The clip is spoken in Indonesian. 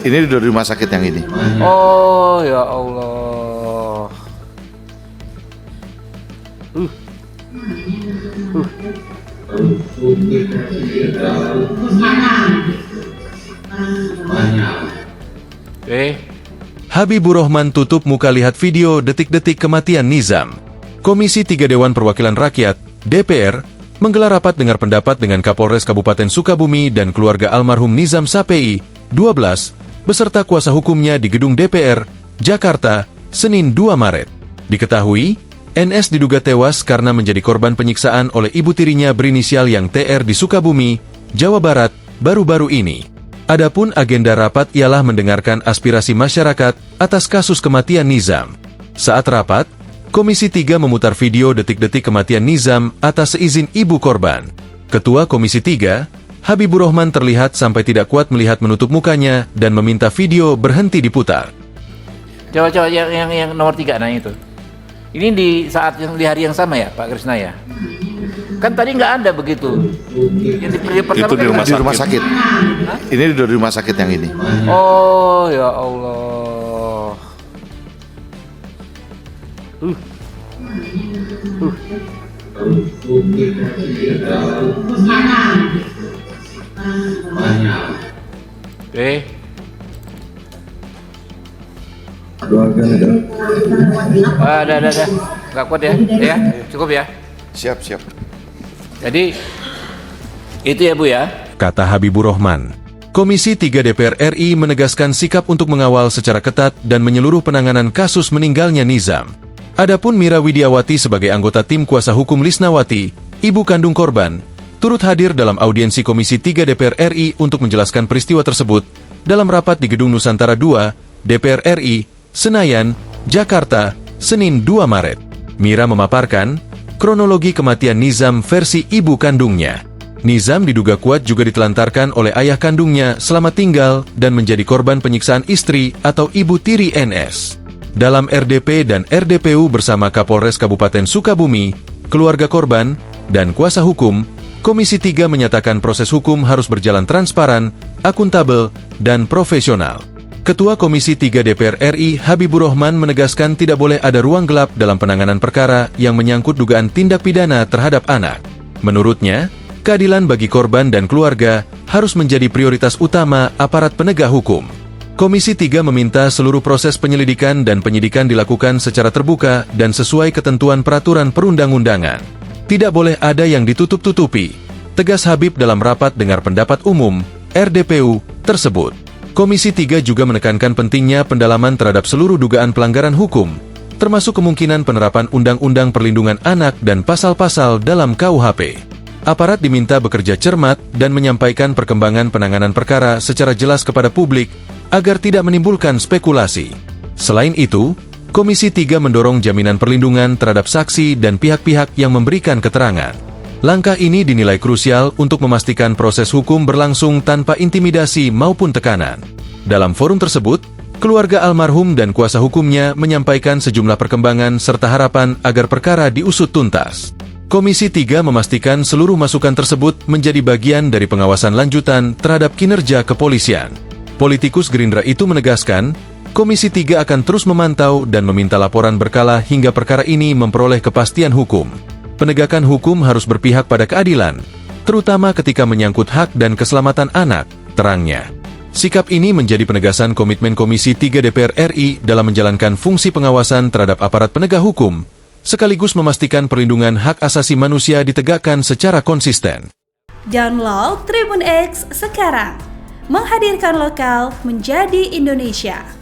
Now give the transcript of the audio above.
Ini dari rumah sakit yang ini. Oh ya Allah. Habibur Rahman tutup muka lihat video detik-detik kematian Nizam. Komisi 3 Dewan Perwakilan Rakyat, DPR, menggelar rapat dengar pendapat dengan Kapolres Kabupaten Sukabumi dan keluarga almarhum Nizam Sapei, 12, beserta kuasa hukumnya di gedung DPR, Jakarta, Senin 2 Maret. Diketahui, NS diduga tewas karena menjadi korban penyiksaan oleh ibu tirinya berinisial yang TR di Sukabumi, Jawa Barat, baru-baru ini. Adapun agenda rapat ialah mendengarkan aspirasi masyarakat atas kasus kematian Nizam. Saat rapat, Komisi 3 memutar video detik-detik kematian Nizam atas seizin ibu korban. Ketua Komisi 3, Habibur Rahman terlihat sampai tidak kuat melihat menutup mukanya dan meminta video berhenti diputar. Coba yang nomor 3 nah itu. Ini di hari yang sama ya Pak Krisna ya? Kan tadi nggak ada begitu. Yang Itu di rumah sakit. Ini dari rumah sakit yang ini. Oh ya Allah. Ada. Nggak kuat ya? Ya, cukup ya. Siap. Jadi itu ya Bu ya. Kata Habibur Rahman. Komisi 3 DPR RI menegaskan sikap untuk mengawal secara ketat dan menyeluruh penanganan kasus meninggalnya Nizam. Adapun Mira Widiawati sebagai anggota tim kuasa hukum Lisnawati, ibu kandung korban, turut hadir dalam audiensi Komisi 3 DPR RI untuk menjelaskan peristiwa tersebut dalam rapat di Gedung Nusantara II, DPR RI, Senayan, Jakarta, Senin 2 Maret. Mira memaparkan kronologi kematian Nizam versi ibu kandungnya. Nizam diduga kuat juga ditelantarkan oleh ayah kandungnya selama tinggal dan menjadi korban penyiksaan istri atau ibu tiri NS. Dalam RDP dan RDPU bersama Kapolres Kabupaten Sukabumi, keluarga korban, dan kuasa hukum, Komisi 3 menyatakan proses hukum harus berjalan transparan, akuntabel, dan profesional. Ketua Komisi 3 DPR RI Habibur Rahman menegaskan tidak boleh ada ruang gelap dalam penanganan perkara yang menyangkut dugaan tindak pidana terhadap anak. Menurutnya, keadilan bagi korban dan keluarga harus menjadi prioritas utama aparat penegak hukum. Komisi 3 meminta seluruh proses penyelidikan dan penyidikan dilakukan secara terbuka dan sesuai ketentuan peraturan perundang-undangan. Tidak boleh ada yang ditutup-tutupi, tegas Habib dalam rapat dengar pendapat umum, RDPU, tersebut. Komisi 3 juga menekankan pentingnya pendalaman terhadap seluruh dugaan pelanggaran hukum, termasuk kemungkinan penerapan Undang-Undang Perlindungan Anak dan pasal-pasal dalam KUHP. Aparat diminta bekerja cermat dan menyampaikan perkembangan penanganan perkara secara jelas kepada publik agar tidak menimbulkan spekulasi. Selain itu, Komisi 3 mendorong jaminan perlindungan terhadap saksi dan pihak-pihak yang memberikan keterangan. Langkah ini dinilai krusial untuk memastikan proses hukum berlangsung tanpa intimidasi maupun tekanan. Dalam forum tersebut, keluarga almarhum dan kuasa hukumnya menyampaikan sejumlah perkembangan serta harapan agar perkara diusut tuntas. Komisi 3 memastikan seluruh masukan tersebut menjadi bagian dari pengawasan lanjutan terhadap kinerja kepolisian. Politikus Gerindra itu menegaskan, Komisi 3 akan terus memantau dan meminta laporan berkala hingga perkara ini memperoleh kepastian hukum. Penegakan hukum harus berpihak pada keadilan, terutama ketika menyangkut hak dan keselamatan anak, terangnya. Sikap ini menjadi penegasan komitmen Komisi 3 DPR RI dalam menjalankan fungsi pengawasan terhadap aparat penegak hukum, sekaligus memastikan perlindungan hak asasi manusia ditegakkan secara konsisten. Download Tribun X sekarang, menghadirkan lokal menjadi Indonesia.